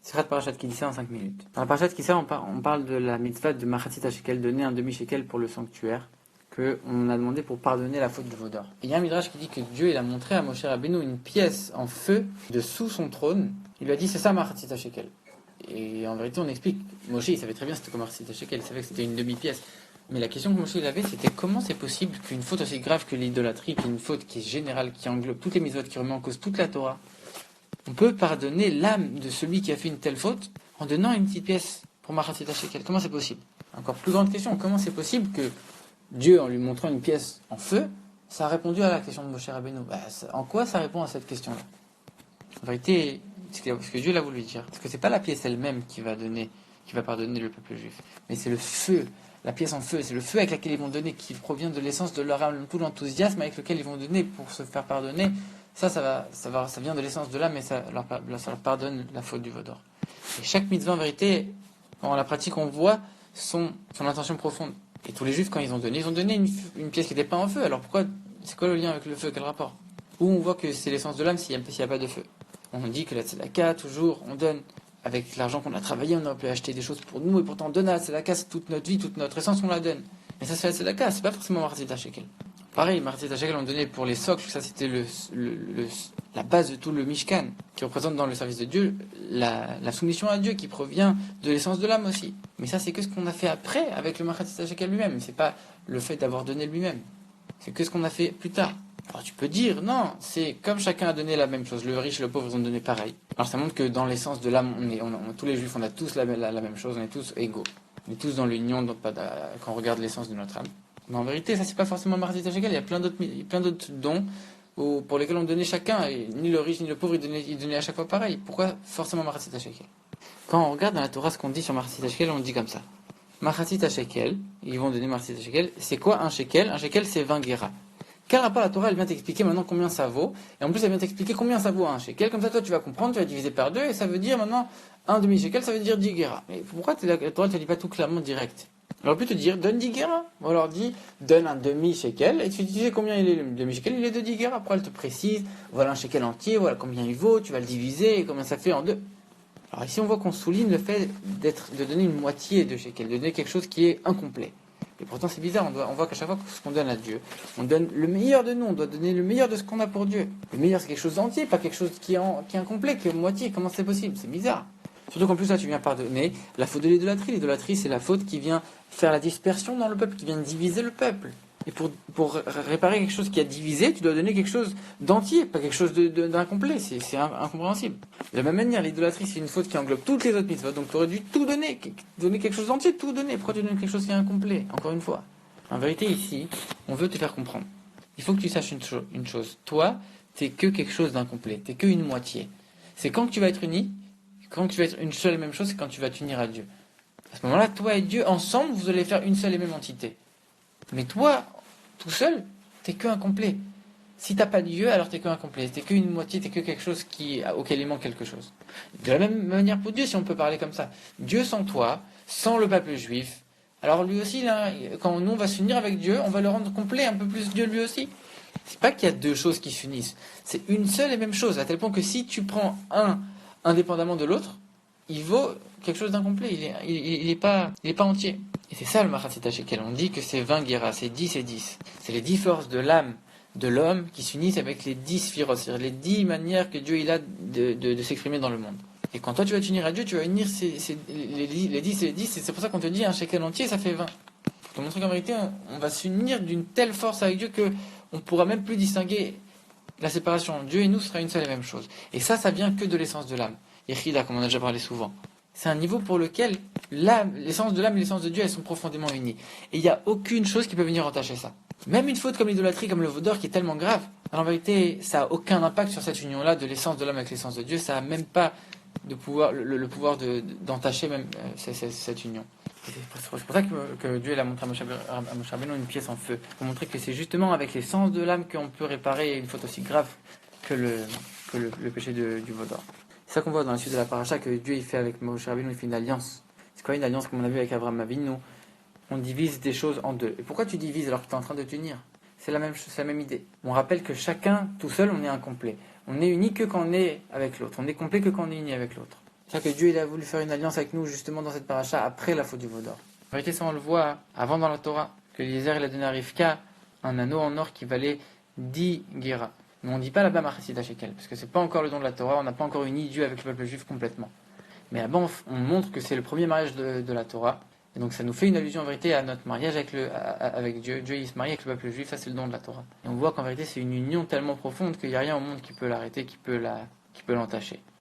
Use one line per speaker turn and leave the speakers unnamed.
Sirat Parashat Kitissa en 5 minutes. Dans la Parashat Kitissa, on parle de la mitzvah de Machatzit HaShekel, donner un demi-shekel pour le sanctuaire, qu'on a demandé pour pardonner la faute du veau d'or. Il y a un midrash qui dit que Dieu il a montré à Moshe Rabbeinu une pièce en feu de sous son trône. Il lui a dit c'est ça Machatzit HaShekel. Et en vérité, on explique. Moshe, il savait très bien c'était comme Machatzit HaShekel, il savait que c'était une demi-pièce. Mais la question que Moshe il avait, c'était comment c'est possible qu'une faute aussi grave que l'idolâtrie, qu'une faute qui est générale, qui englobe toutes les mitzvot, qui remet en cause toute la Torah, on peut pardonner l'âme de celui qui a fait une telle faute en donnant une petite pièce pour Machatzit HaShekel. Comment c'est possible? Encore plus grande question, comment c'est possible que Dieu, en lui montrant une pièce en feu, ça a répondu à la question de Moshe Rabbeinu? En quoi ça répond à cette question-là? En vérité, ce que Dieu l'a voulu dire, parce que c'est pas la pièce elle-même qui va pardonner le peuple juif, mais c'est le feu, la pièce en feu, c'est le feu avec laquelle ils vont donner, qui provient de l'essence de leur âme, tout l'enthousiasme avec lequel ils vont donner pour se faire pardonner. Ça vient de l'essence de l'âme, et ça leur pardonne la faute du veau d'or. Et chaque mitzvah, en vérité, en la pratique, on voit son intention profonde. Et tous les juifs, quand ils ont donné une pièce qui n'était pas en feu. Alors c'est quoi le lien avec le feu? Quel rapport? Où on voit que c'est l'essence de l'âme s'il n'y a pas de feu. On dit que la tzedaka, toujours, on donne avec l'argent qu'on a travaillé, on aurait pu acheter des choses pour nous, et pourtant on donne à la tzedaka, c'est toute notre vie, toute notre essence, on la donne. Mais ça, c'est la tzedaka, c'est pas forcément Machatzit HaShekel. Pareil, Machatzit HaShekel, on donnait pour les socles, ça c'était la base de tout le Mishkan, qui représente dans le service de Dieu la soumission à Dieu, qui provient de l'essence de l'âme aussi. Mais ça, c'est que ce qu'on a fait après, avec le Machatzit HaShekel lui-même, c'est pas le fait d'avoir donné lui-même. C'est que ce qu'on a fait plus tard. Alors tu peux dire, non, c'est comme chacun a donné la même chose, le riche et le pauvre ils ont donné pareil. Alors ça montre que dans l'essence de l'âme, tous les juifs, on a tous la même chose, on est tous égaux. On est tous dans l'union, quand on regarde l'essence de notre âme. Mais en vérité, ça c'est pas forcément Machatzit HaShekel, il y a plein d'autres dons pour lesquels on donnait chacun, et ni le riche ni le pauvre ils donnaient à chaque fois pareil. Pourquoi forcément Machatzit HaShekel? Quand on regarde dans la Torah ce qu'on dit sur Machatzit HaShekel, on dit comme ça. Machatzit HaShekel, ils vont donner Machatzit HaShekel, c'est quoi un shekel? Un shekel c'est 20 guéras. Quel rapport la Torah, elle vient t'expliquer maintenant combien ça vaut, et en plus elle vient t'expliquer combien ça vaut un shekel, comme ça toi tu vas comprendre, tu vas diviser par 2, et ça veut dire maintenant, un demi-shekel, ça veut dire 10 guéras. Mais pourquoi la Torah ne te dit pas tout clairement direct? Elle aurait pu te dire, donne 10 guéras. Ou alors dit, donne un demi-shekel, et tu sais combien il est le demi-shekel, il est de 10 guéras. Après elle te précise, voilà un shekel entier, voilà combien il vaut, tu vas le diviser, et combien ça fait en 2. Alors ici on voit qu'on souligne le fait de donner une moitié de shekel, de donner quelque chose qui est incomplet. Et pourtant c'est bizarre, on voit qu'à chaque fois que ce qu'on donne à Dieu, on donne le meilleur de nous, on doit donner le meilleur de ce qu'on a pour Dieu. Le meilleur c'est quelque chose d'entier, pas quelque chose qui est incomplet, qui est moitié. Comment c'est possible? C'est bizarre. Surtout qu'en plus là tu viens pardonner la faute de l'idolâtrie. L'idolâtrie c'est la faute qui vient faire la dispersion dans le peuple, qui vient diviser le peuple. Et pour réparer quelque chose qui a divisé, tu dois donner quelque chose d'entier, pas quelque chose d'incomplet. C'est incompréhensible. De la même manière, l'idolâtrie, c'est une faute qui englobe toutes les autres mitzvot. Donc tu aurais dû tout donner quelque chose d'entier, tout donner. Pourquoi tu donnes quelque chose qui est incomplet? Encore une fois. En vérité, ici, on veut te faire comprendre. Il faut que tu saches une chose. Toi, t'es que quelque chose d'incomplet. T'es que une moitié. C'est quand tu vas être uni, quand tu vas être une seule et même chose, c'est quand tu vas t'unir à Dieu. À ce moment-là, toi et Dieu, ensemble, vous allez faire une seule et même entité. Mais toi, tout seul, t'es que incomplet. Si t'as pas Dieu, alors t'es que incomplet. T'es qu'une moitié, t'es que quelque chose auquel il manque quelque chose. De la même manière pour Dieu, si on peut parler comme ça. Dieu sans toi, sans le peuple juif. Alors lui aussi, là, quand nous on va s'unir avec Dieu, on va le rendre complet, un peu plus Dieu lui aussi. C'est pas qu'il y a deux choses qui s'unissent. C'est une seule et même chose. À tel point que si tu prends un indépendamment de l'autre, il vaut quelque chose d'incomplet. Il est pas entier. Et c'est ça le Machatzit HaShekel. On dit que c'est 20 guéras, c'est 10 et 10. C'est les 10 forces de l'âme de l'homme qui s'unissent avec les 10 sphiros, c'est-à-dire les 10 manières que Dieu il a de s'exprimer dans le monde. Et quand toi tu vas t'unir à Dieu, tu vas unir les 10 et les 10, et c'est pour ça qu'on te dit un shekel entier, ça fait 20. Pour te montrer qu'en vérité, on va s'unir d'une telle force avec Dieu que on ne pourra même plus distinguer la séparation. Dieu et nous sera une seule et même chose. Et ça vient que de l'essence de l'âme. Yechida, comme on a déjà parlé souvent. C'est un niveau pour lequel l'essence de l'âme et l'essence de Dieu, elles sont profondément unies. Et il n'y a aucune chose qui peut venir entacher ça. Même une faute comme l'idolâtrie, comme le veau d'or, qui est tellement grave, alors en vérité, ça n'a aucun impact sur cette union-là de l'essence de l'âme avec l'essence de Dieu. Ça n'a même pas le pouvoir d'entacher même cette union. C'est pour ça que Dieu a montré à Moshe Rabbeinu une pièce en feu, pour montrer que c'est justement avec l'essence de l'âme qu'on peut réparer une faute aussi grave que le péché du veau d'or. C'est ça qu'on voit dans la suite de la paracha, que Dieu il fait avec Moshe Rabbeinu, il fait une alliance. C'est quoi une alliance comme on a vu avec Abraham Avinu? On divise des choses en deux. Et pourquoi tu divises alors que tu es en train de t'unir? C'est la même idée. On rappelle que chacun, tout seul, on est incomplet. On est uni que quand on est avec l'autre. On est complet que quand on est uni avec l'autre. C'est-à-dire que Dieu il a voulu faire une alliance avec nous justement dans cette paracha après la faute du veau d'or. En vérité, ça on le voit avant dans la Torah, que Eliezer il a donné à Rivka un anneau en or qui valait 10 guéras. Mais on ne dit pas là-bas Machatzit Shekel, parce que c'est pas encore le don de la Torah, on n'a pas encore uni Dieu avec le peuple juif complètement. Mais là-bas on montre que c'est le premier mariage de la Torah, et donc ça nous fait une allusion en vérité à notre mariage avec Dieu. Dieu il se marie avec le peuple juif, ça c'est le don de la Torah. Et on voit qu'en vérité c'est une union tellement profonde qu'il n'y a rien au monde qui peut l'arrêter, qui peut l'entacher.